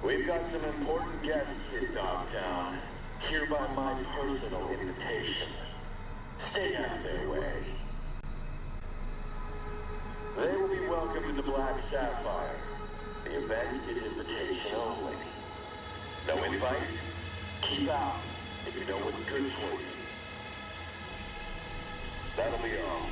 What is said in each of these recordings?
We've got some important guests in Dogtown. Hereby my personal invitation. Stay out of their way. They will be welcomed to the Black Sapphire. The event is invitation only. No invite? Keep out if you know what's good for you. That'll be all.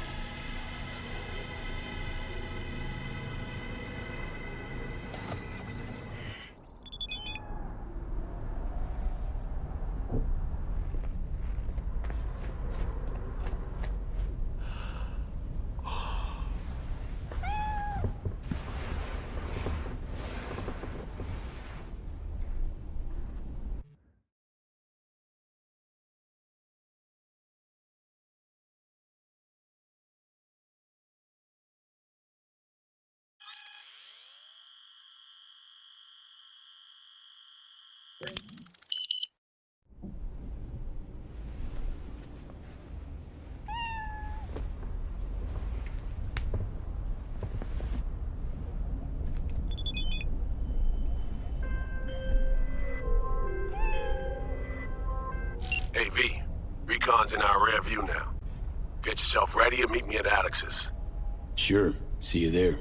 Hey, V. Recon's in our rear view now. Get yourself ready and meet me at Alex's. Sure. See you there.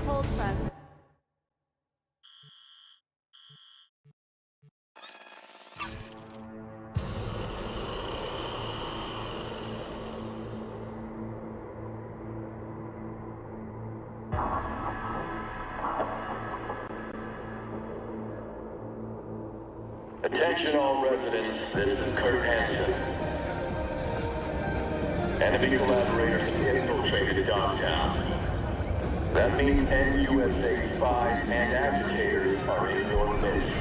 Hold front. Attention all residents, this is Kurt Hansen. Enemy collaborators infiltrated Dogtown. That means NUSA spies and agitators are in your midst.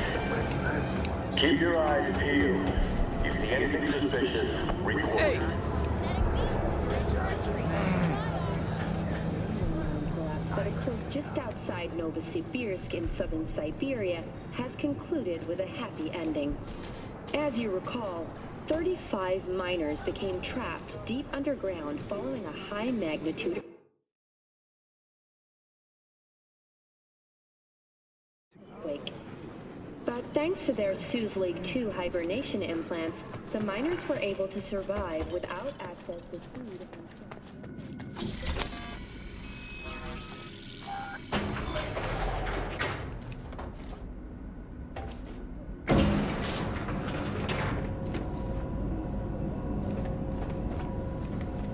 Keep your eyes peeled. If you see anything suspicious, report. Hey. But a close just outside Novosibirsk in southern Siberia has concluded with a happy ending. As you recall, 35 miners became trapped deep underground following a high magnitude earthquake. But thanks to their Suzlake 2 hibernation implants, the miners were able to survive without access to food and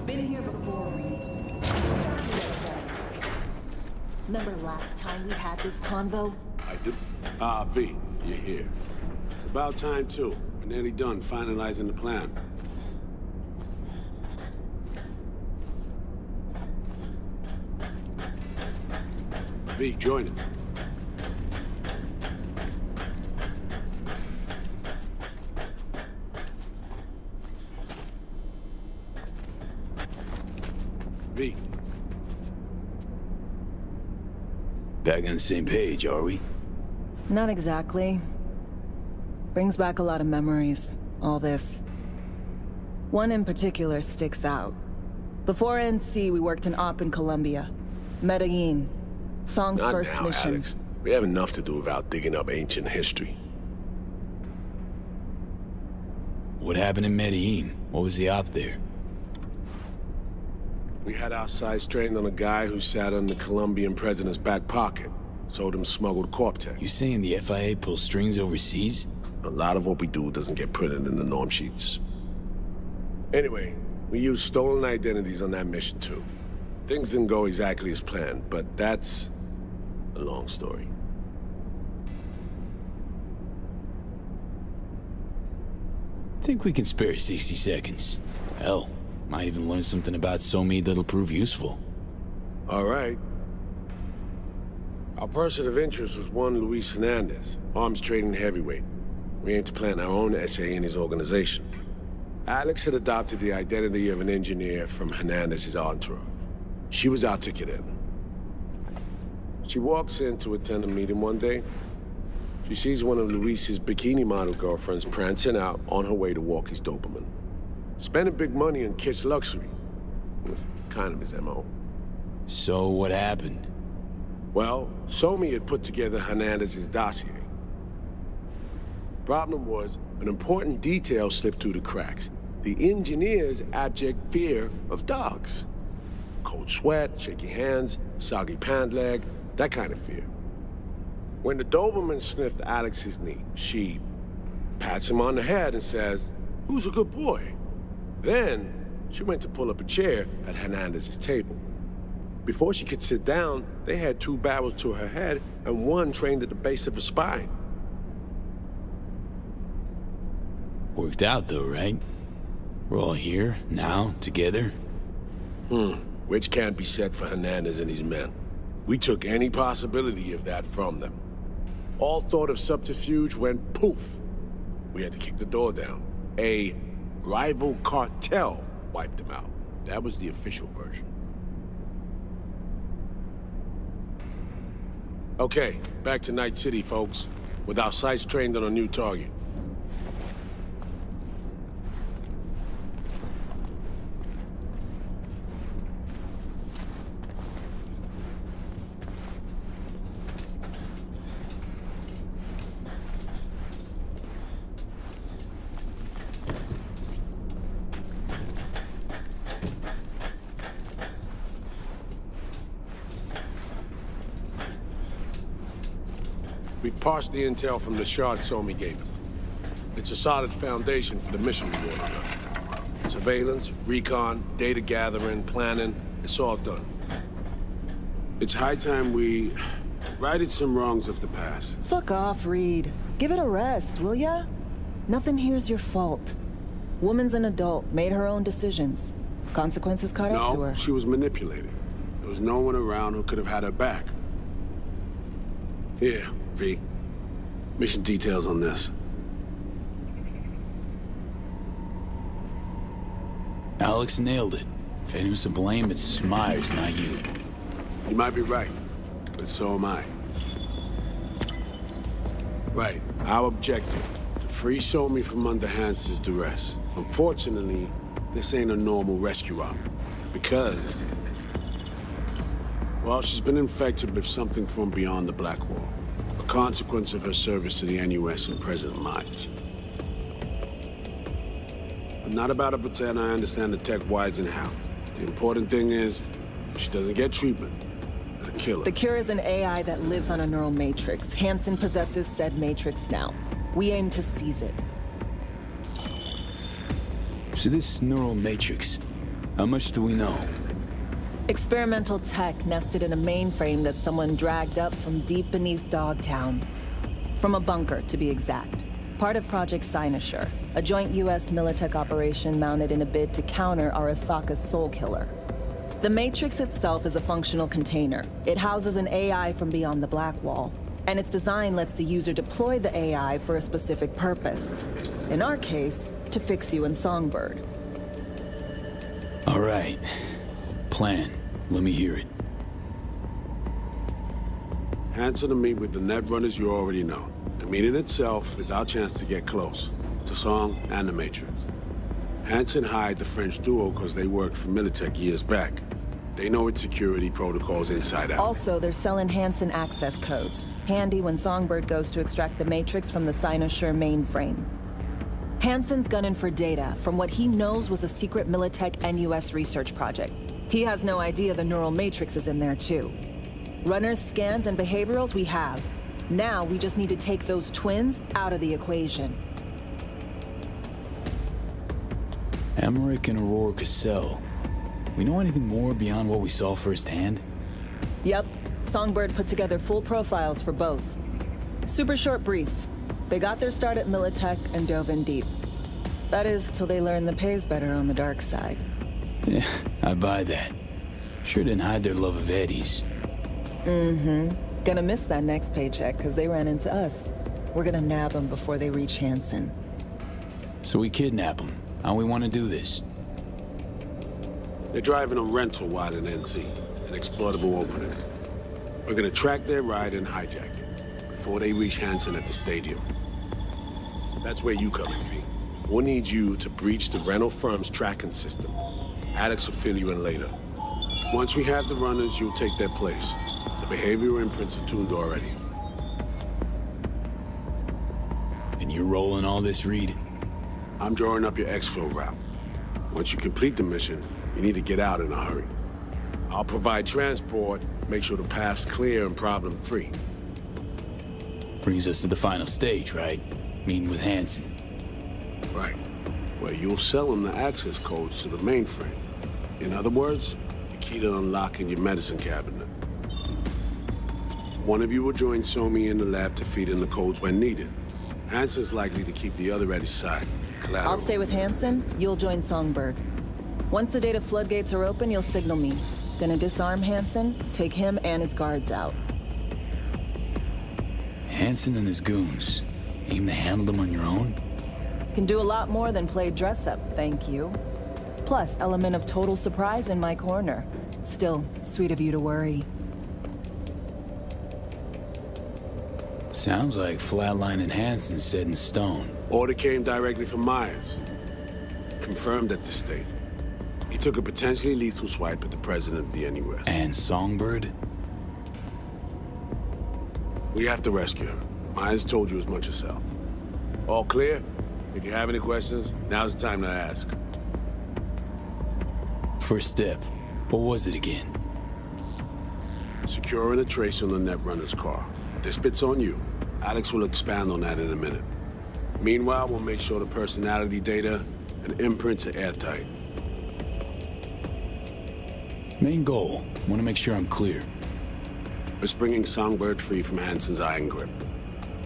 Been here before, Reed. Remember last time we had this convo? I do. Ah, V, you're here. It's about time, too. We're nearly done finalizing the plan. V, join it. V. Back on the same page, are we? Not exactly. Brings back a lot of memories, all this. One in particular sticks out. Before NC, we worked an op in Colombia. Medellin. Song's Not first now, mission. Alex. We have enough to do without digging up ancient history. What happened in Medellin? What was the op there? We had our sights trained on a guy who sat in the Colombian president's back pocket. Sold him smuggled Corp-Tech. You saying the FIA pulls strings overseas? A lot of what we do doesn't get printed in the norm sheets. Anyway, we used stolen identities on that mission too. Things didn't go exactly as planned, but that's a long story. Think we can spare 60 seconds. Hell, might even learn something about Somi that'll prove useful. All right. Our person of interest was one Luis Hernandez, arms trading heavyweight. We aim to plant our own SA in his organization. Alex had adopted the identity of an engineer from Hernandez's entourage. She was our ticket in. She walks in to attend a meeting one day. She sees one of Luis's bikini model girlfriends prancing out on her way to Walkie's Doberman. Spending big money on kitsch luxury. Was kind of his MO. So what happened? Well, Somi had put together Hernandez's dossier. Problem was, an important detail slipped through the cracks. The engineer's abject fear of dogs. Cold sweat, shaky hands, soggy pant leg, that kind of fear. When the Doberman sniffed Alex's knee, she pats him on the head and says, "Who's a good boy?" Then, she went to pull up a chair at Hernandez's table. Before she could sit down, they had 2 barrels to her head and one trained at the base of her spine. Worked out though, right? We're all here, now, together. Which can't be said for Hernandez and his men. We took any possibility of that from them. All thought of subterfuge went poof. We had to kick the door down. A rival cartel wiped them out. That was the official version. Okay, back to Night City, folks. With our sights trained on a new target. We've parsed the intel from the shard Somi gave him. It's a solid foundation for the mission we want to run. Surveillance, recon, data gathering, planning, it's all done. It's high time we righted some wrongs of the past. Fuck off, Reed. Give it a rest, will ya? Nothing here's your fault. Woman's an adult, made her own decisions. Consequences caught up to her. No, she was manipulated. There was no one around who could have had her back. Here, V. Mission details on this. Alex nailed it. If anyone's to blame, it's Myers, not you. You might be right, but so am I. Right, our objective, to free Somi from under Hansen's duress. Unfortunately, this ain't a normal rescue op, because, well, she's been infected with something from beyond the Black Wall, a consequence of her service to the NUS and President Myers. I'm not about to pretend I understand the tech whys and how. The important thing is, if she doesn't get treatment, it'll kill her. The cure is an AI that lives on a neural matrix. Hansen possesses said matrix now. We aim to seize it. So this neural matrix, how much do we know? Experimental tech nested in a mainframe that someone dragged up from deep beneath Dogtown. From a bunker, to be exact. Part of Project Cynosure, a joint US Militech operation mounted in a bid to counter Arasaka's Soul Killer. The Matrix itself is a functional container. It houses an AI from beyond the Black Wall, and its design lets the user deploy the AI for a specific purpose. In our case, to fix you and Songbird. All right. Plan. Let me hear it. Hansen to meet with the Netrunners you already know. The meeting itself is our chance to get close, to Song and the Matrix. Hansen hired the French duo because they worked for Militech years back. They know its security protocols inside out. Also, they're selling Hansen access codes. Handy when Songbird goes to extract the Matrix from the Cynosure mainframe. Hansen's gunning for data from what he knows was a secret Militech NUS research project. He has no idea the neural matrix is in there too. Runners, scans, and behaviorals we have. Now we just need to take those twins out of the equation. Emmerich and Aurora Cassell. We know anything more beyond what we saw firsthand? Yep. Songbird put together full profiles for both. Super short brief. They got their start at Militech and dove in deep. That is, till they learned the pay's better on the dark side. Yeah, I buy that. Sure didn't hide their love of Eddie's. Gonna miss that next paycheck, because they ran into us. We're gonna nab them before they reach Hansen. So we kidnap them. How we want to do this? They're driving a rental while in NC, an exploitable opening. We're gonna track their ride and hijack it before they reach Hansen at the stadium. That's where you come in, V. We'll need you to breach the rental firm's tracking system. Alex will fill you in later. Once we have the runners, you'll take their place. The behavioral imprints are tuned already. And you're rolling all this, Reed? I'm drawing up your exfil route. Once you complete the mission, you need to get out in a hurry. I'll provide transport, make sure the path's clear and problem-free. Brings us to the final stage, right? Meeting with Hansen. Right. Where you'll sell them the access codes to the mainframe. In other words, the key to unlocking your medicine cabinet. One of you will join Somi in the lab to feed in the codes when needed. Hansen's likely to keep the other at his side. Collateral. I'll stay with Hansen, you'll join Songbird. Once the data floodgates are open, you'll signal me. Gonna disarm Hansen, take him and his guards out. Hansen and his goons. Aim to handle them on your own? Can do a lot more than play dress-up, thank you. Plus, element of total surprise in my corner. Still, sweet of you to worry. Sounds like Flatline and Hansen set in stone. Order came directly from Myers. Confirmed at the state. He took a potentially lethal swipe at the president of the NUS. And Songbird? We have to rescue her. Myers told you as much herself. All clear? If you have any questions, now's the time to ask. First step. What was it again? Securing a trace on the Netrunner's car. This bit's on you. Alex will expand on that in a minute. Meanwhile, we'll make sure the personality data and imprints are airtight. Main goal. Want to make sure I'm clear. It's bringing Songbird free from Hansen's iron grip.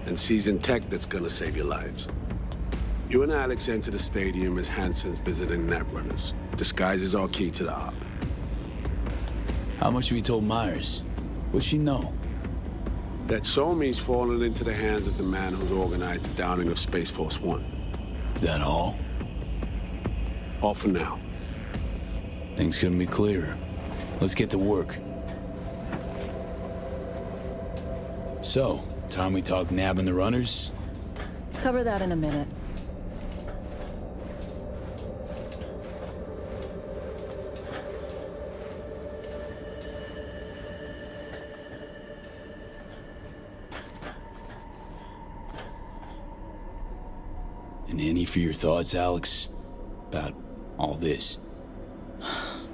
And seasoned tech that's gonna save your lives. You and Alex enter the stadium as Hansen's visiting netrunners. Disguise is our key to the op. How much have you told Myers? What's she know? That Somi's fallen into the hands of the man who's organized the downing of Space Force One. Is that all? All for now. Things couldn't be clearer. Let's get to work. So, time we talk nabbing the runners? Cover that in a minute. And any for your thoughts, Alex? About all this?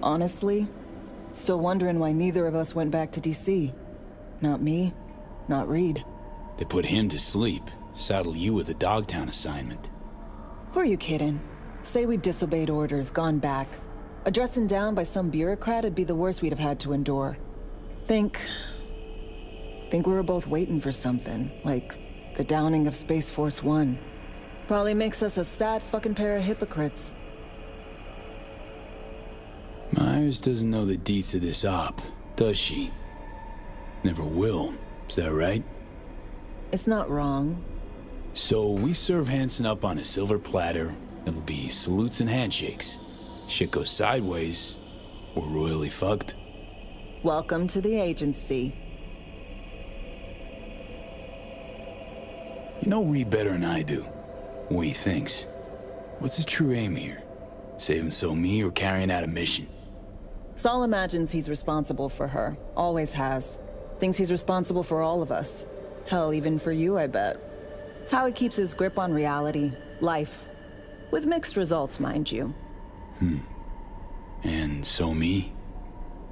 Honestly, still wondering why neither of us went back to DC. Not me, not Reed. They put him to sleep. Saddle you with a Dogtown assignment. Who are you kidding? Say we disobeyed orders, gone back. A dressing down by some bureaucrat would be the worst we'd have had to endure. Think we were both waiting for something, like the downing of Space Force One. Probably makes us a sad fucking pair of hypocrites. Myers doesn't know the deets of this op, does she? Never will. Is that right? It's not wrong. So we serve Hansen up on a silver platter. It'll be salutes and handshakes. Shit goes sideways, we're royally fucked. Welcome to the agency. You know Reed better than I do. What he thinks. What's his true aim here? Saving Somi or carrying out a mission? Saul imagines he's responsible for her. Always has. Thinks he's responsible for all of us. Hell, even for you, I bet. It's how he keeps his grip on reality, life. With mixed results, mind you. And Somi?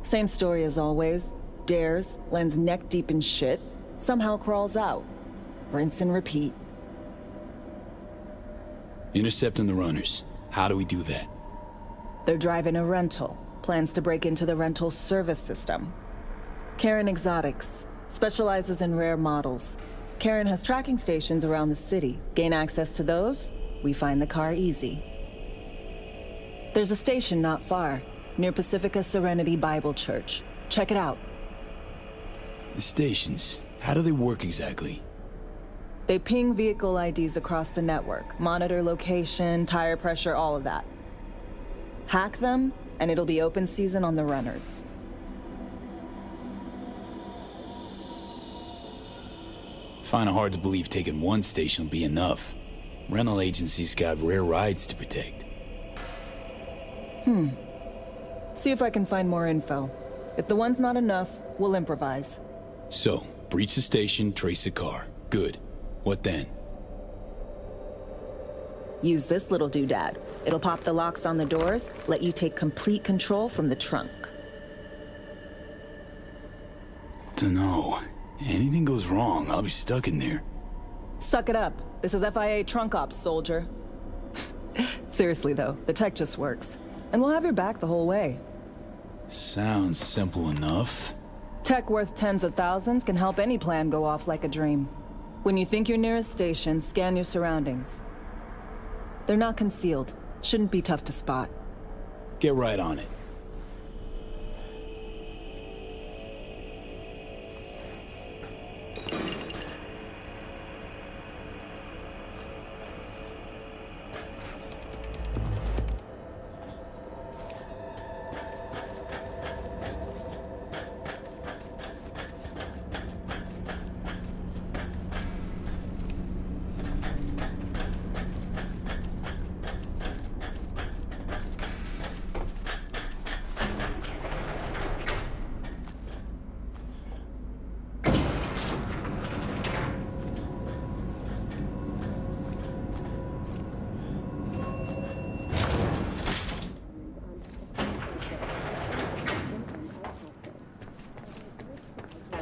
Same story as always. Dares, lands neck deep in shit, somehow crawls out. Rinse and repeat. Intercepting the runners. How do we do that? They're driving a rental. Plans to break into the rental service system. Karen Exotics. Specializes in rare models. Karen has tracking stations around the city. Gain access to those, we find the car easy. There's a station not far, near Pacifica Serenity Bible Church. Check it out. The stations. How do they work exactly? They ping vehicle IDs across the network, monitor location, tire pressure, all of that. Hack them, and it'll be open season on the runners. Find it hard to believe taking one station will be enough. Rental agencies got rare rides to protect. See if I can find more info. If the one's not enough, we'll improvise. So, breach the station, trace the car. Good. What then? Use this little doodad. It'll pop the locks on the doors, let you take complete control from the trunk. Dunno. Anything goes wrong, I'll be stuck in there. Suck it up. This is FIA trunk ops, soldier. Seriously though, the tech just works. And we'll have your back the whole way. Sounds simple enough. Tech worth tens of thousands can help any plan go off like a dream. When you think you're near a station, scan your surroundings. They're not concealed. Shouldn't be tough to spot. Get right on it.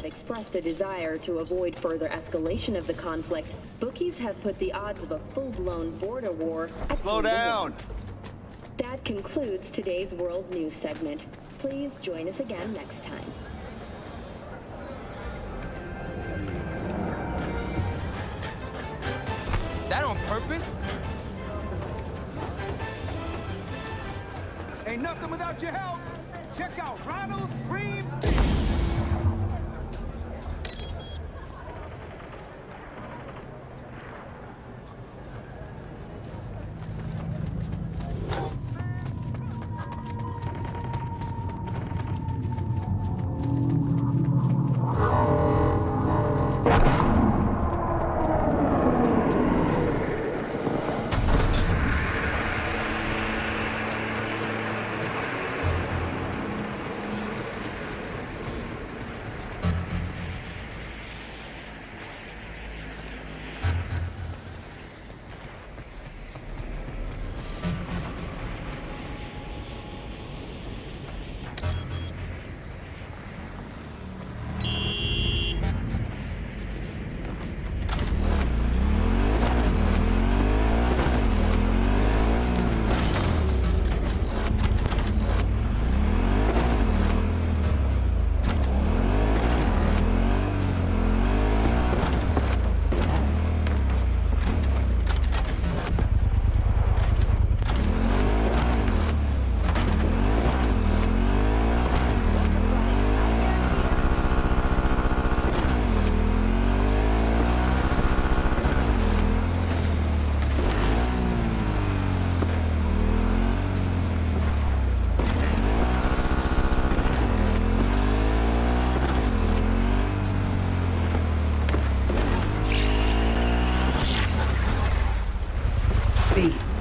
expressed a desire to avoid further escalation of the conflict, bookies have put the odds of a full-blown border war at Slow 3 to 1. down! That concludes today's World News segment. Please join us again next time. That on purpose? Ain't nothing without your help! Check out Ronald's Creams!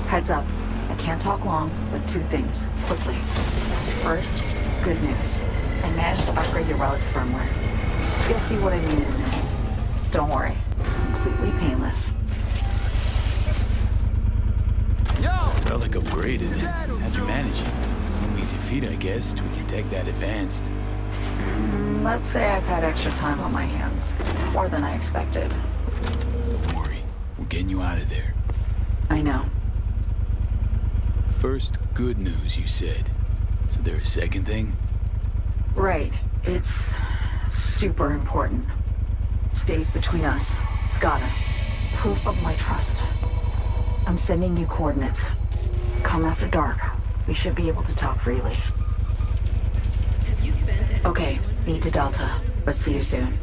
Heads up. I can't talk long, but 2 things, quickly. First, good news. I managed to upgrade your relic's firmware. You'll see what I mean in a minute. Don't worry. Completely painless. Yo! Relic upgraded. How'd you manage it? No easy feat, I guess, to a tech that advanced. Let's say I've had extra time on my hands. More than I expected. Don't worry. We're getting you out of there. I know. First, good news, you said. So there a second thing? Right. It's super important. Stays between us. It's gotta. Proof of my trust. I'm sending you coordinates. Come after dark. We should be able to talk freely. Okay, need to Delta, but see you soon.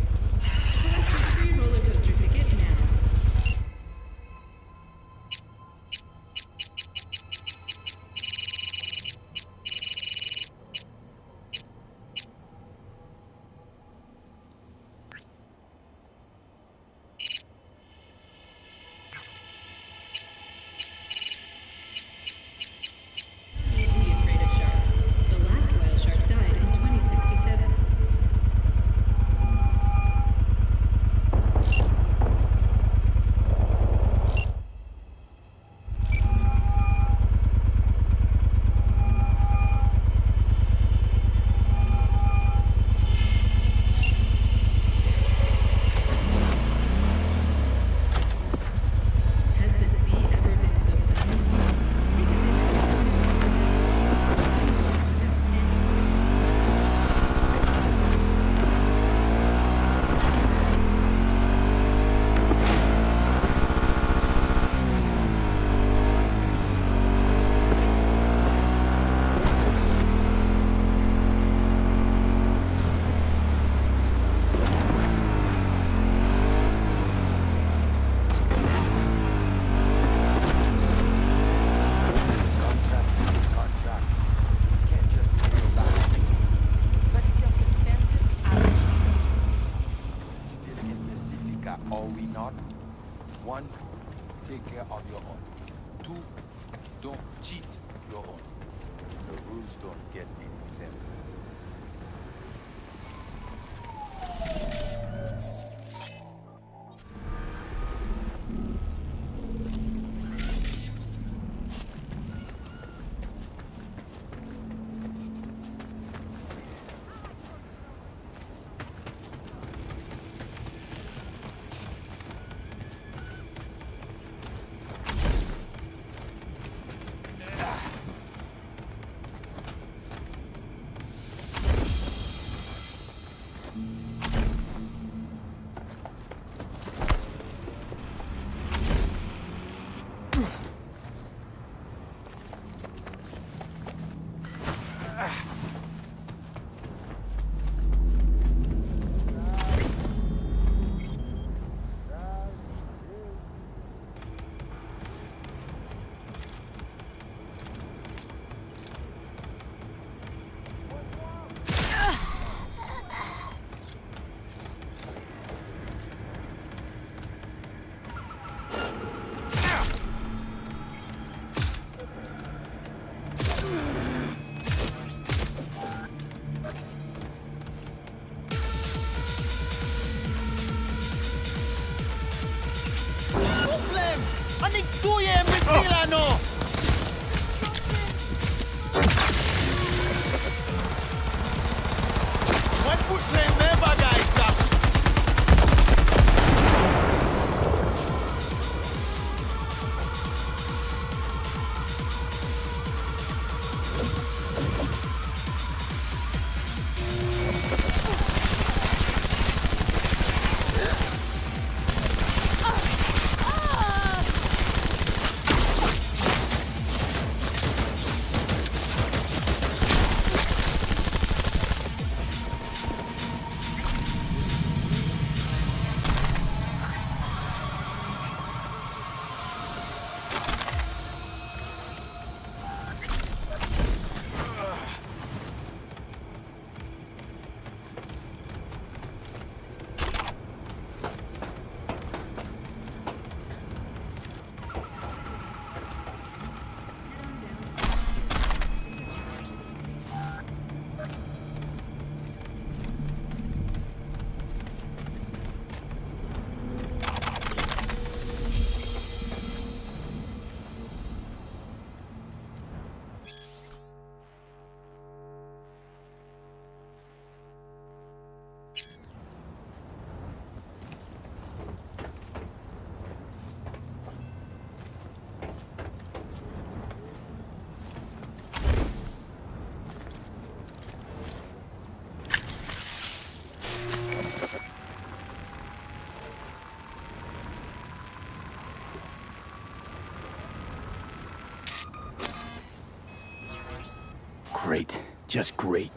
Great. Just great.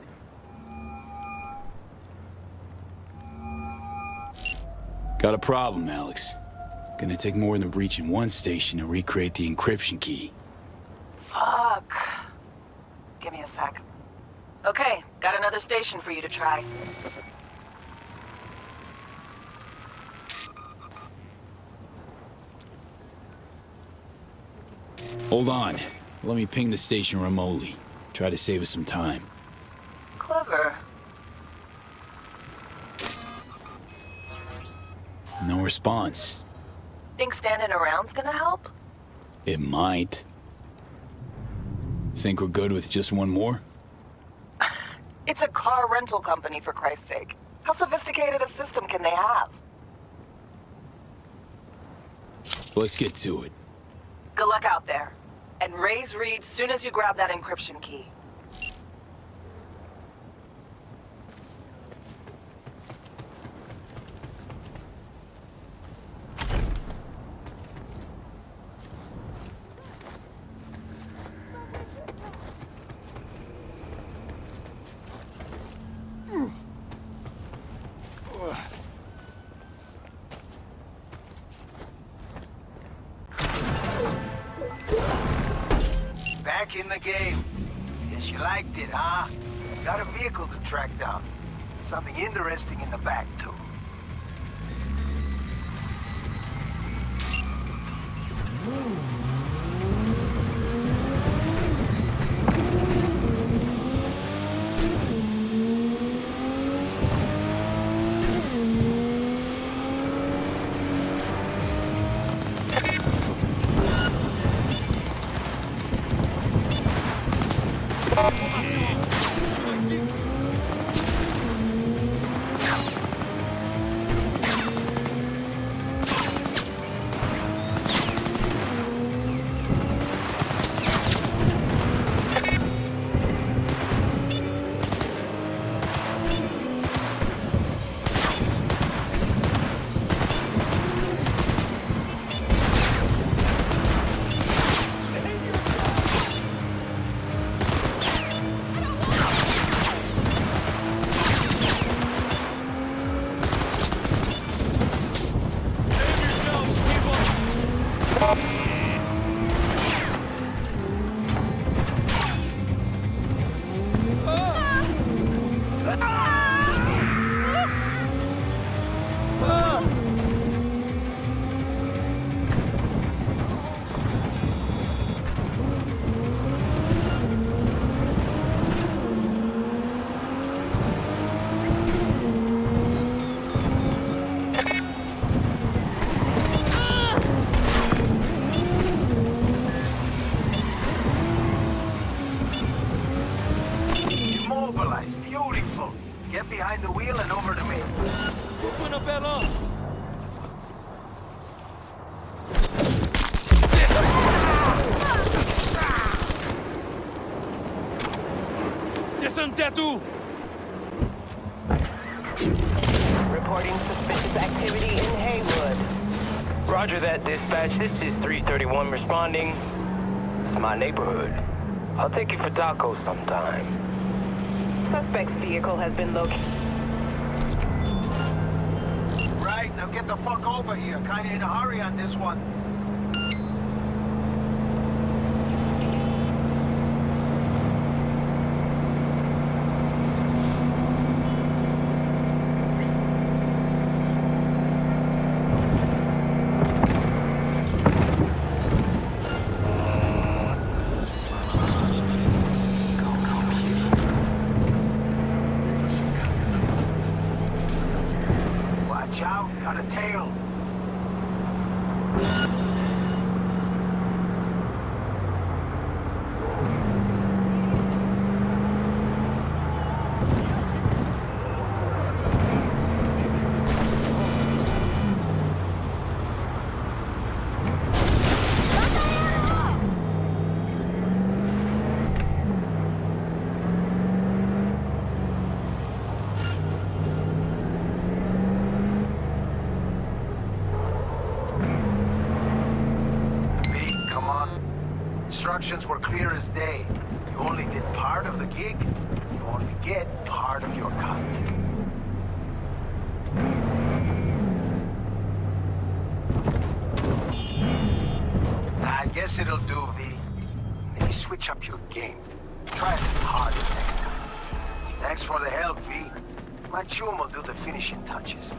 Got a problem, Alex. Gonna take more than breaching one station to recreate the encryption key. Fuck. Give me a sec. Okay, got another station for you to try. Hold on. Let me ping the station remotely. Try to save us some time. Clever. No response. Think standing around's gonna help? It might. Think we're good with just one more? It's a car rental company, for Christ's sake. How sophisticated a system can they have? Let's get to it. Good luck out there. And raise Reed soon as you grab that encryption key. Back in the game. Yes, you liked it, huh? Got a vehicle to track down. Something interesting in the back, too. Beautiful. Get behind the wheel and over to me. Reporting suspicious activity in Haywood. Roger that, dispatch. This is 331 responding. It's my neighborhood. I'll take you for tacos sometime. Suspect's vehicle has been located. Right, now get the fuck over here. Kinda in a hurry on this one. Watch out, got a tail. Instructions were clear as day. You only did part of the gig, you only get part of your cut. I guess it'll do, V. Maybe switch up your game. Try it harder next time. Thanks for the help, V. My chum will do the finishing touches.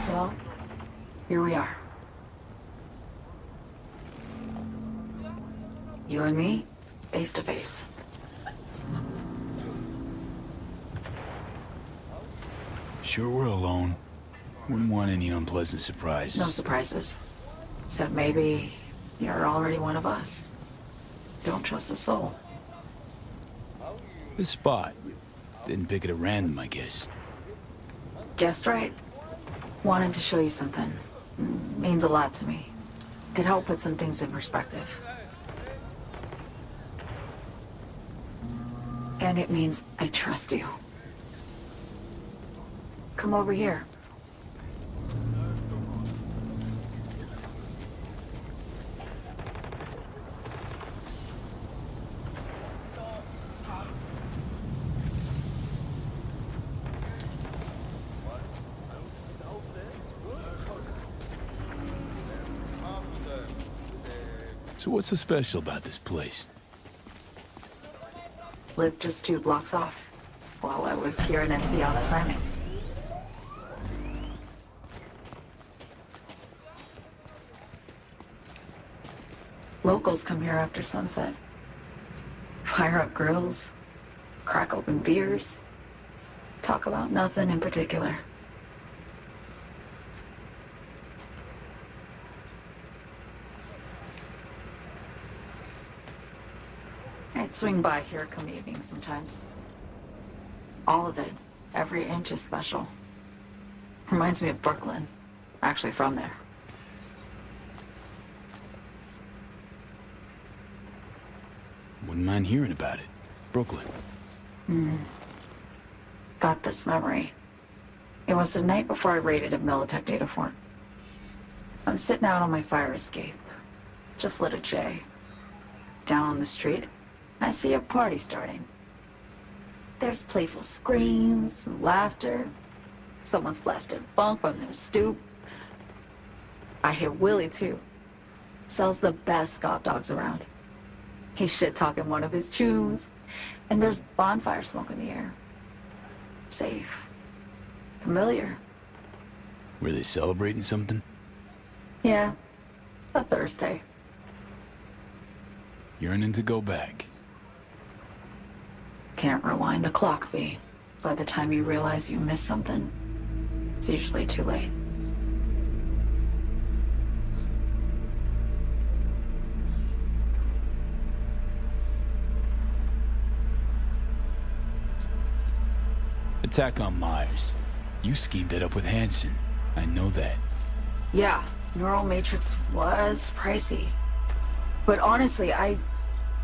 Well, here we are. You and me, face to face. Sure we're alone. Wouldn't want any unpleasant surprises. No surprises. Except maybe you're already one of us. Don't trust a soul. This spot. Didn't pick it at random, I guess. Guessed right. Wanted to show you something. Means a lot to me. Could help put some things in perspective. And it means I trust you. Come over here. So what's so special about this place? Lived just 2 blocks off while I was here in NC on assignment. Locals come here after sunset. Fire up grills, crack open beers, talk about nothing in particular. swing by here come evening sometimes. All of it. Every inch is special. Reminds me of Brooklyn. Actually from there. Wouldn't mind hearing about it. Brooklyn. Got this memory. It was the night before I raided a Militech data fort. I'm sitting out on my fire escape. Just lit a J. Down on the street, I see a party starting. There's playful screams and laughter. Someone's blasting funk from their stoop. I hear Willie, too. Sells the best Scott dogs around. He's shit-talking one of his chooms. And there's bonfire smoke in the air. Safe. Familiar. Were they celebrating something? Yeah. A Thursday. Yearning to go back. Can't rewind the clock, V. By the time you realize you missed something, it's usually too late. Attack on Myers. You schemed it up with Hansen. I know that. Yeah, Neural Matrix was pricey. But honestly, I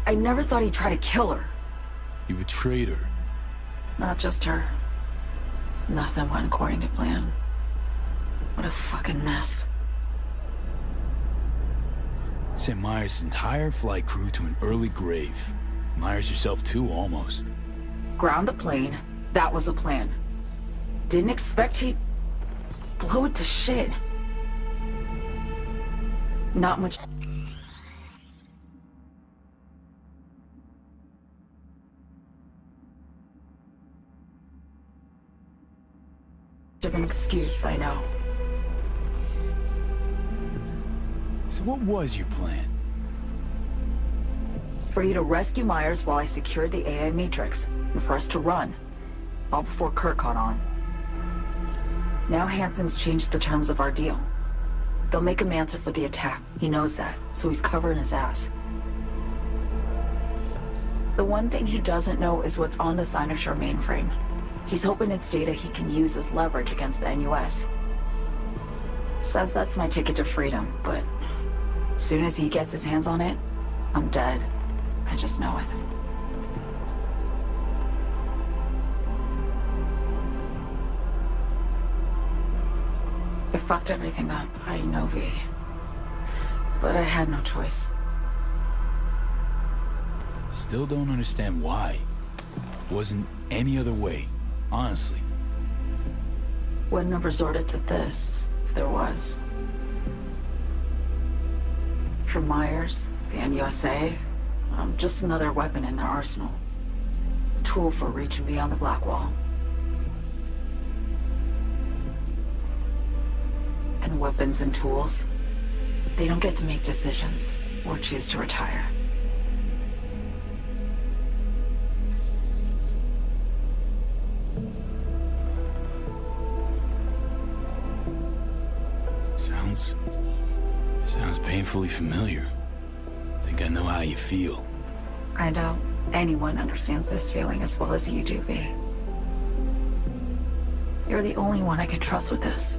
never thought he'd try to kill her. You betrayed her. Not just her. Nothing went according to plan. What a fucking mess. Sent Myers' entire flight crew to an early grave. Myers herself too, almost. Ground the plane. That was the plan. Didn't expect he'd blow it to shit. Not much. Different excuse, I know. So what was your plan? For you to rescue Myers while I secured the AI Matrix, and for us to run. All before Kurt caught on. Now Hansen's changed the terms of our deal. They'll make him answer for the attack. He knows that, so he's covering his ass. The one thing he doesn't know is what's on the Cynosure mainframe. He's hoping it's data he can use as leverage against the NUS. Says that's my ticket to freedom, but as soon as he gets his hands on it, I'm dead. I just know it. I fucked everything up, I know, V. But I had no choice. Still don't understand why. Wasn't any other way, honestly. Wouldn't have resorted to this, if there was. For Myers, the NUSA, I'm just another weapon in their arsenal. A tool for reaching beyond the Black Wall. And weapons and tools, they don't get to make decisions or choose to retire. Sounds painfully familiar. Think I know how you feel. I doubt anyone understands this feeling as well as you do, V. You're the only one I can trust with this.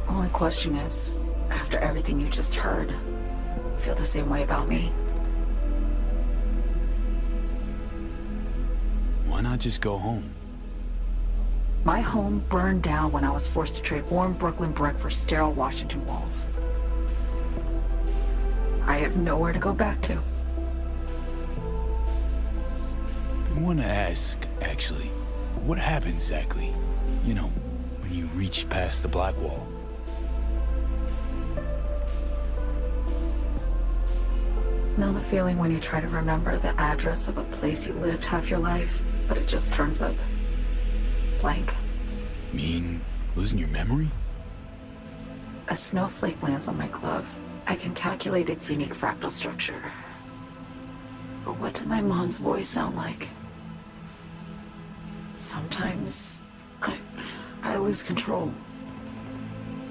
Only question is, after everything you just heard, feel the same way about me? Why not just go home? My home burned down when I was forced to trade warm Brooklyn brick for sterile Washington walls. I have nowhere to go back to. I want to ask, actually, what happened exactly? You know, when you reached past the Black Wall. Know the feeling when you try to remember the address of a place you lived half your life, but it just turns up blank. Mean losing your memory? A snowflake lands on my glove. I can calculate its unique fractal structure. But what did my mom's voice sound like? Sometimes I lose control.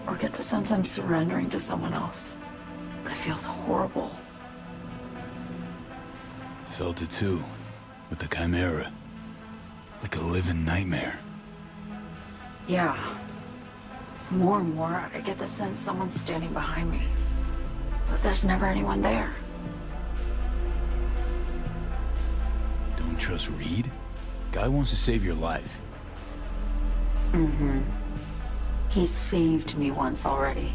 Or get the sense I'm surrendering to someone else. It feels horrible. Felt it too, with the Chimera. Like a living nightmare. Yeah. More and more, I get the sense someone's standing behind me. But there's never anyone there. Don't trust Reed? Guy wants to save your life. Mm-hmm. He saved me once already.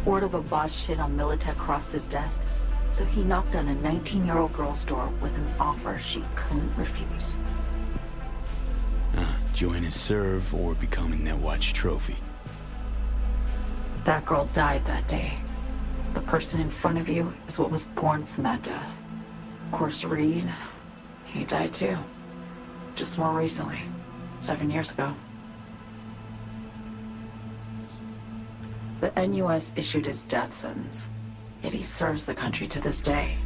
Word of a boss shit on Militech crossed his desk, so he knocked on a 19-year-old girl's door with an offer she couldn't refuse. Join his serve or become a Netwatch trophy. That girl died that day. The person in front of you is what was born from that death. Of course, Reed, he died too. Just more recently. 7 years ago. The NUS issued his death sentence, yet he serves the country to this day,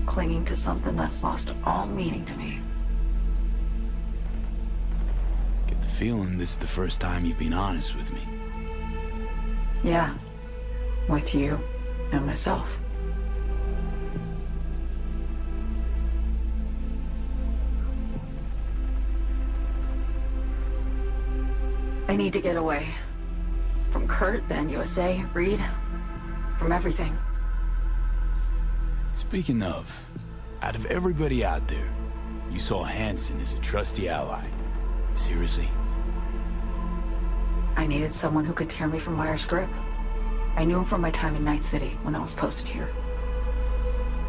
clinging to something that's lost all meaning to me. Get the feeling this is the first time you've been honest with me. Yeah, with you and myself. I need to get away. From Kurt, the NUSA, Reed, from everything. Speaking of, out of everybody out there, you saw Hansen as a trusty ally. Seriously? I needed someone who could tear me from Myers' grip. I knew him from my time in Night City when I was posted here.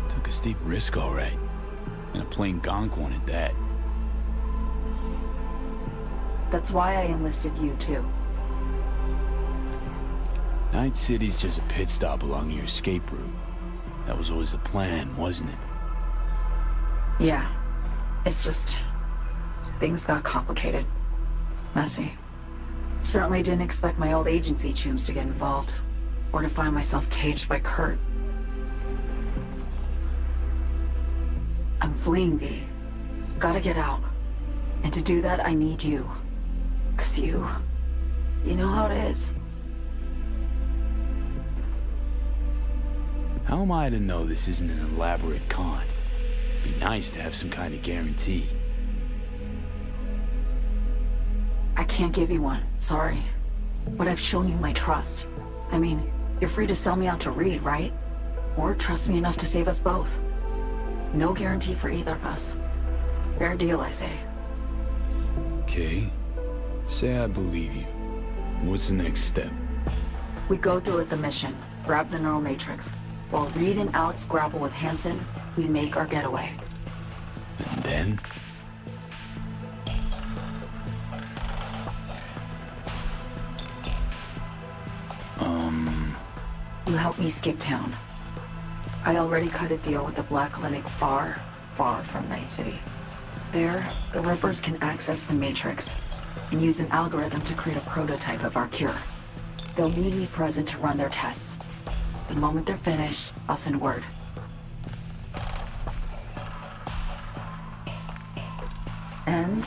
Took a steep risk, all right. And a plain gonk one at that. That's why I enlisted you, too. Night City's just a pit stop along your escape route. That was always the plan, wasn't it? Yeah. It's just... things got complicated. Messy. Certainly didn't expect my old agency chooms to get involved. Or to find myself caged by Kurt. I'm fleeing, V. Gotta get out. And to do that, I need you. 'Cause you know how it is. How am I to know this isn't an elaborate con? Be nice to have some kind of guarantee. I can't give you one, sorry. But I've shown you my trust. I mean, you're free to sell me out to Reed, right? Or trust me enough to save us both. No guarantee for either of us. Fair deal, I say. Okay. Say I believe you. What's the next step? We go through with the mission, grab the neural matrix. While Reed and Alex grapple with Hansen, we make our getaway. And then? You help me skip town. I already cut a deal with the Black Clinic far, far from Night City. There, the Rippers can access the Matrix and use an algorithm to create a prototype of our cure. They'll need me present to run their tests. The moment they're finished, I'll send word. And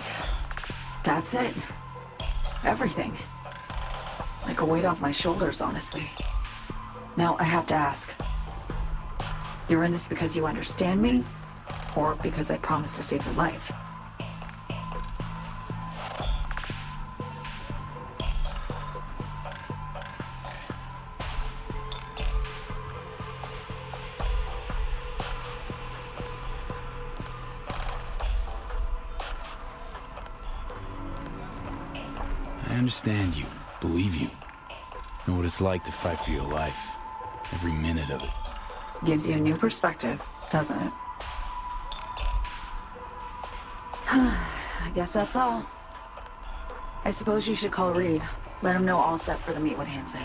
that's it. Everything. Like a weight off my shoulders, honestly. Now, I have to ask. You're in this because you understand me? Or because I promised to save your life? I understand you, believe you. Know what it's like to fight for your life. Every minute of it. Gives you a new perspective, doesn't it? I guess that's all. I suppose you should call Reed. Let him know all set for the meet with Hansen.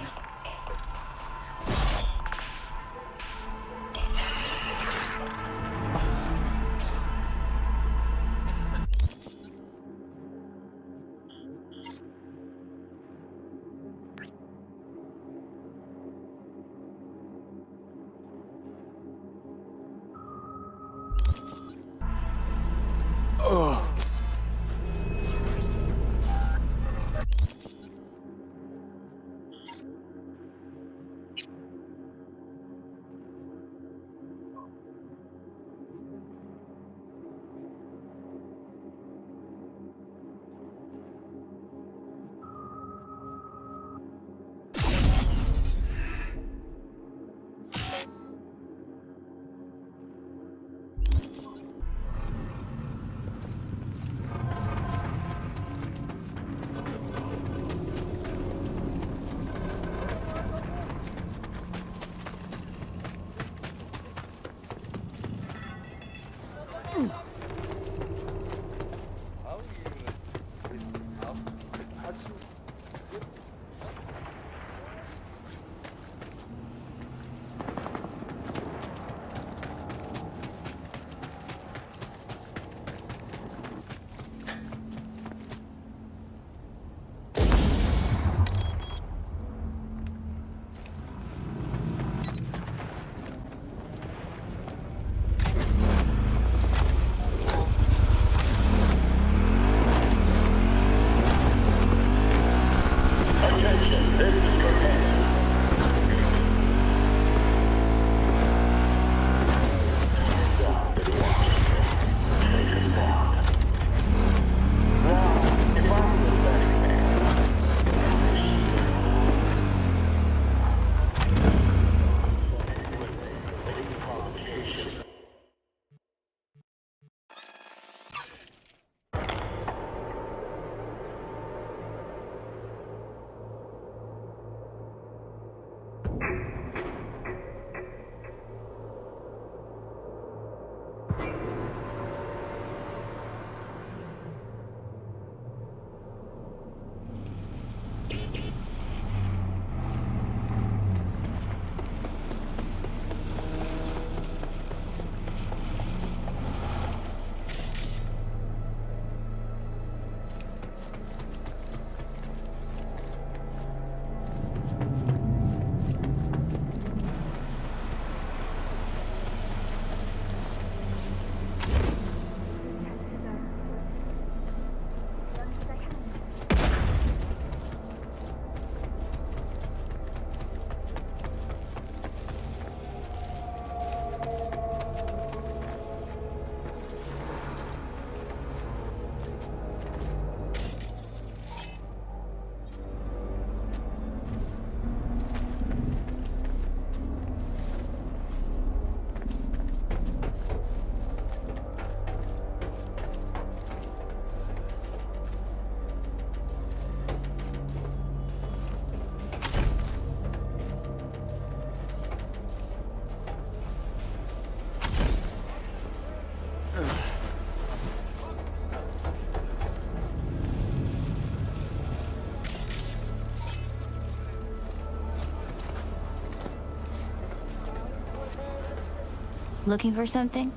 Looking for something?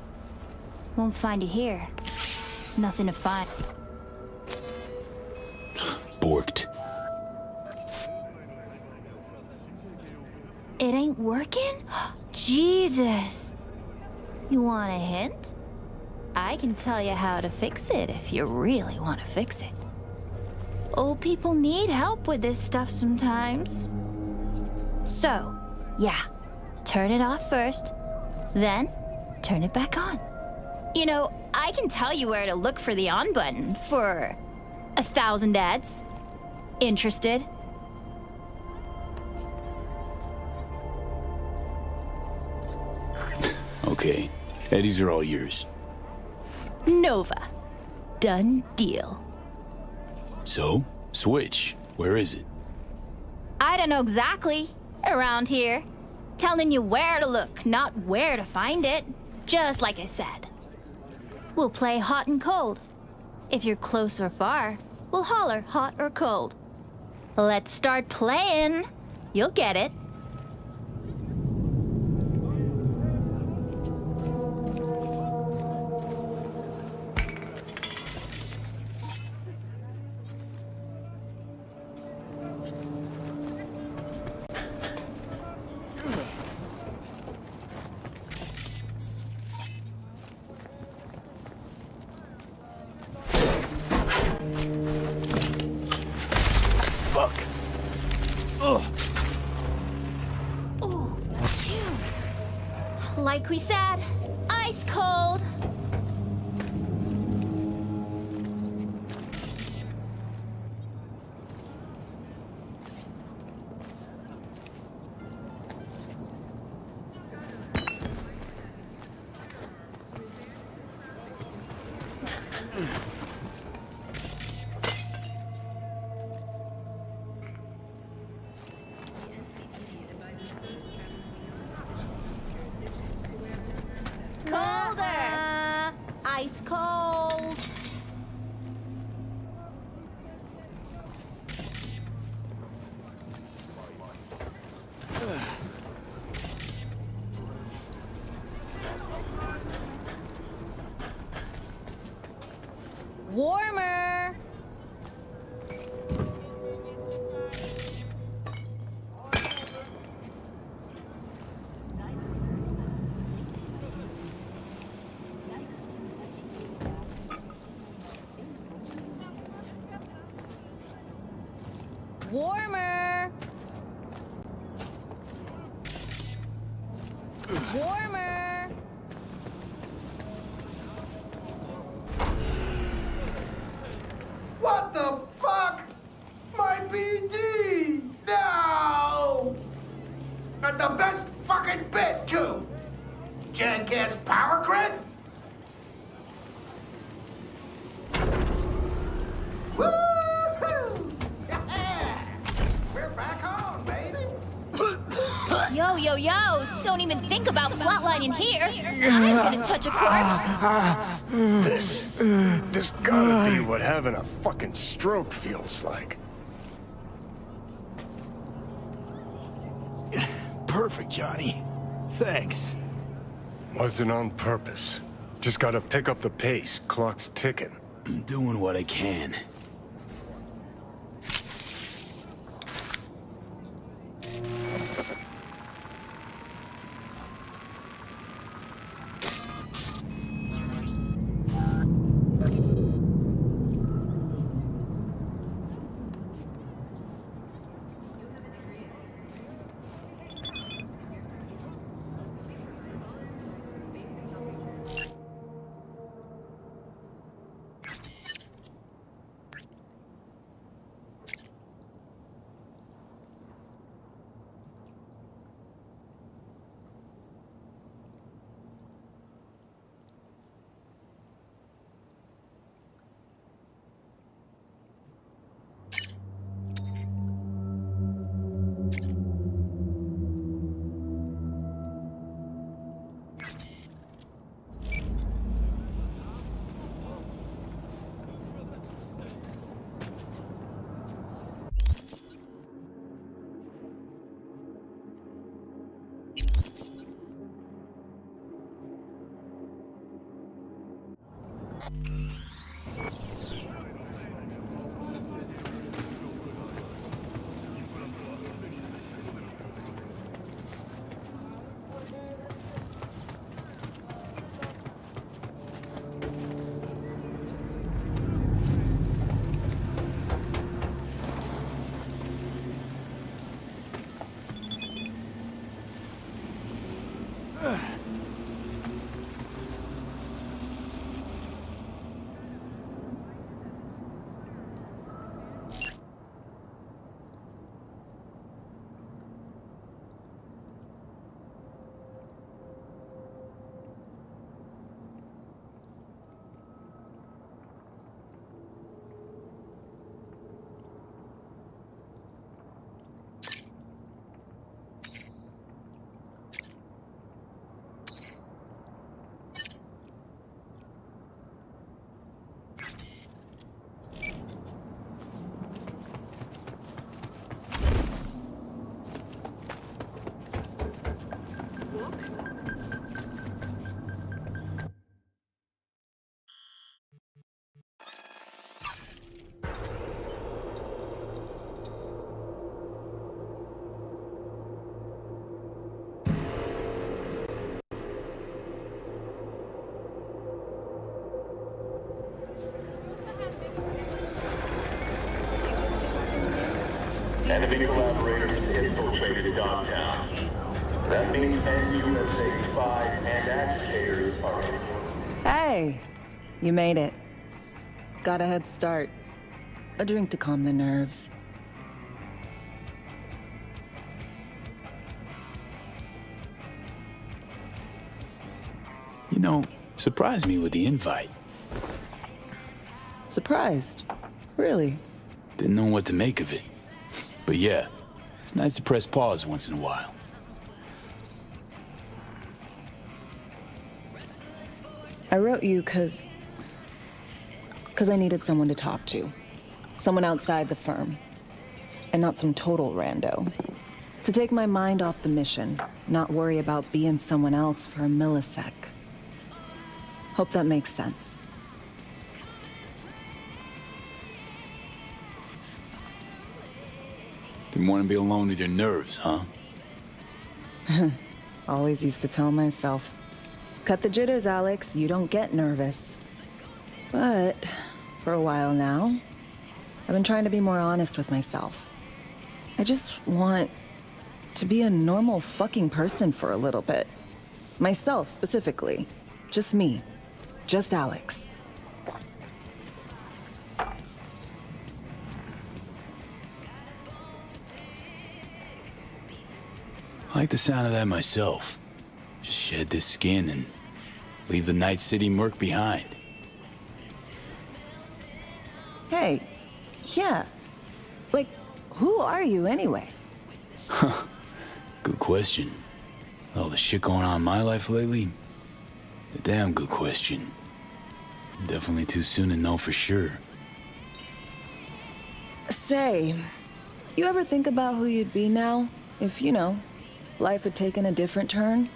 Won't find it here. Nothing to find. Borked. It ain't working? Jesus! You want a hint? I can tell you how to fix it if you really want to fix it. Old people need help with this stuff sometimes. So, yeah, turn it off first, then turn it back on. You know, I can tell you where to look for the on button for 1,000 ads. Interested? Okay, Eddies are all yours. Nova. Done deal. So, Switch, where is it? I don't know exactly. Around here. Telling you where to look, not where to find it. Just like I said. We'll play hot and cold. If you're close or far, we'll holler hot or cold. Let's start playing. You'll get it. Fuck. Ugh. Ooh, phew. Like we said, ice cold. Colder. Ice cold. Warmer. Warmer. Warmer. What the fuck? My BD! No! And the best fucking bit, too! Jackass power grid? Woo-hoo! Yeah! We're back on, baby! Yo, yo, yo! Don't even think about flatlining here. I'm gonna touch a corpse. This gotta be what having a fucking stroke feels like. Perfect, Johnny. Thanks. Wasn't on purpose. Just gotta pick up the pace. Clock's ticking. I'm doing what I can. Enemy collaborators infiltrated downtown. That means NUSA spies and agitators are in. Hey, you made it. Got a head start. A drink to calm the nerves. You know, surprised me with the invite. Surprised? Really? Didn't know what to make of it. But yeah, it's nice to press pause once in a while. I wrote you because I needed someone to talk to. Someone outside the firm. And not some total rando. To take my mind off the mission, not worry about being someone else for a millisec. Hope that makes sense. Didn't want to be alone with your nerves, huh? Always used to tell myself, cut the jitters, Alex, you don't get nervous. But for a while now, I've been trying to be more honest with myself. I just want to be a normal fucking person for a little bit. Myself, specifically. Just me. Just Alex. I like the sound of that myself. Just shed this skin and leave the Night City murk behind. Hey, yeah. Like, who are you anyway? Good question. All the shit going on in my life lately? A damn good question. Definitely too soon to know for sure. Say, you ever think about who you'd be now? If, you know, life had taken a different turn?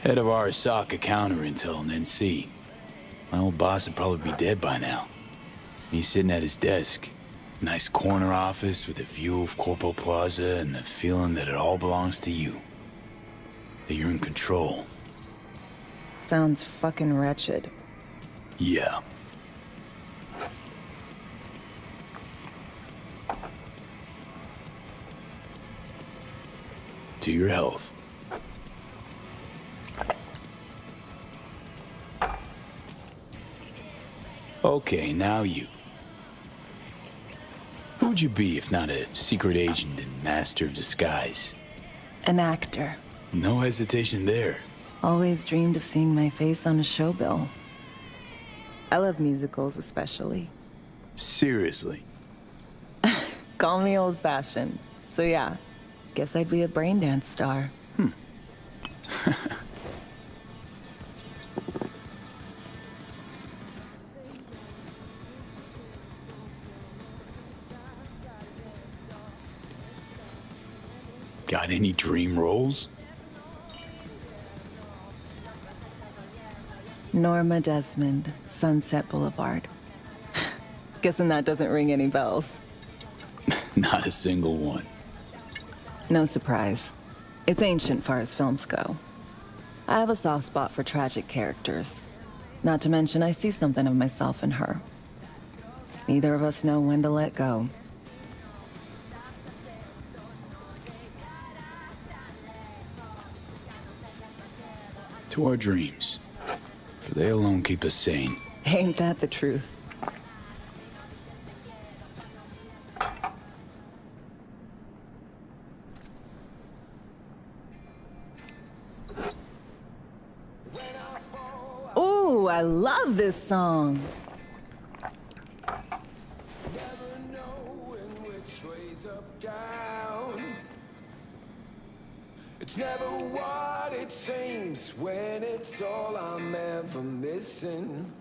Head of our Arasaka counter intel and NC. My old boss would probably be dead by now. He's sitting at his desk. Nice corner office with a view of Corpo Plaza and the feeling that it all belongs to you. That you're in control. Sounds fucking wretched. Yeah. To your health. Okay, now you. Who would you be if not a secret agent and master of disguise? An actor. No hesitation there. Always dreamed of seeing my face on a show bill. I love musicals especially. Seriously? Call me old-fashioned. So yeah, guess I'd be a braindance star. Got any dream roles? Norma Desmond, Sunset Boulevard. Guessing that doesn't ring any bells. Not a single one. No surprise. It's ancient far as films go. I have a soft spot for tragic characters. Not to mention I see something of myself in her. Neither of us know when to let go. To our dreams. For they alone keep us sane. Ain't that the truth? Ooh, I love this song. It's never what it seems when it's all I'm ever missing.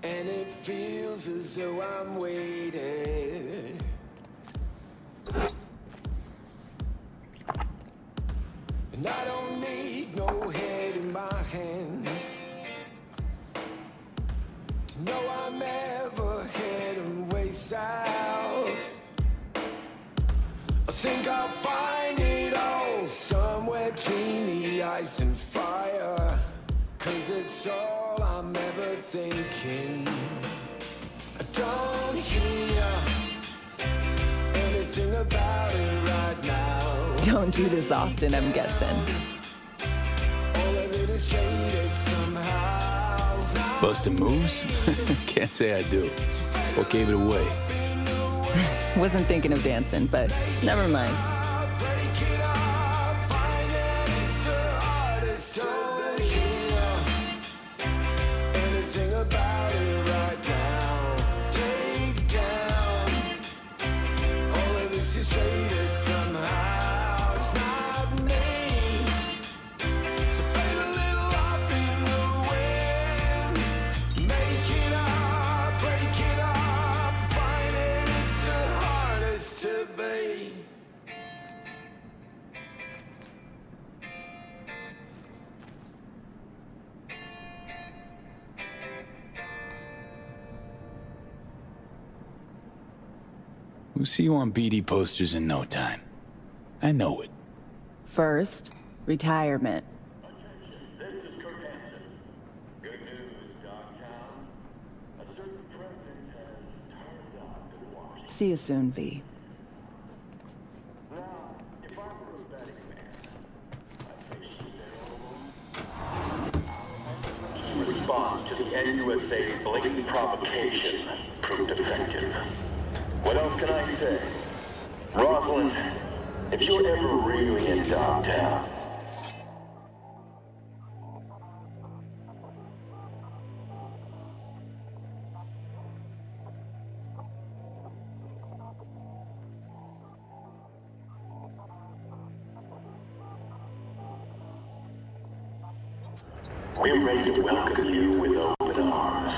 And it feels as though I'm waiting. And I don't need no head in my hands to know I'm ever heading way south. I think I'll find it all somewhere between the ice and fire. 'cause it's all I'm ever thinking. I don't hear anything about it right now. Don't do this often, I'm guessing. All of it is jaded somehow. Busting moves? Can't say I do. What gave it away? Wasn't thinking of dancing, but never mind. Break it up, find it, it's the hardest to hear anything about it right now. Take down all of this is jaded somehow. It's not me, so fade a little off in the wind. Make it up, break it up, find it, it's the hardest to be. We'll see you on BD posters in no time. I know it. First, retirement. This is Kurt Hansen. Good news, Dogtown. A certain president has turned up to Washington. See you soon, V. Now, if I were a betting man, I'd say she's available. Response to the NUSA's blatant provocation proved effective. What else can I say? Rosalind, if you're ever really in Dogtown, we're ready to welcome you with open arms.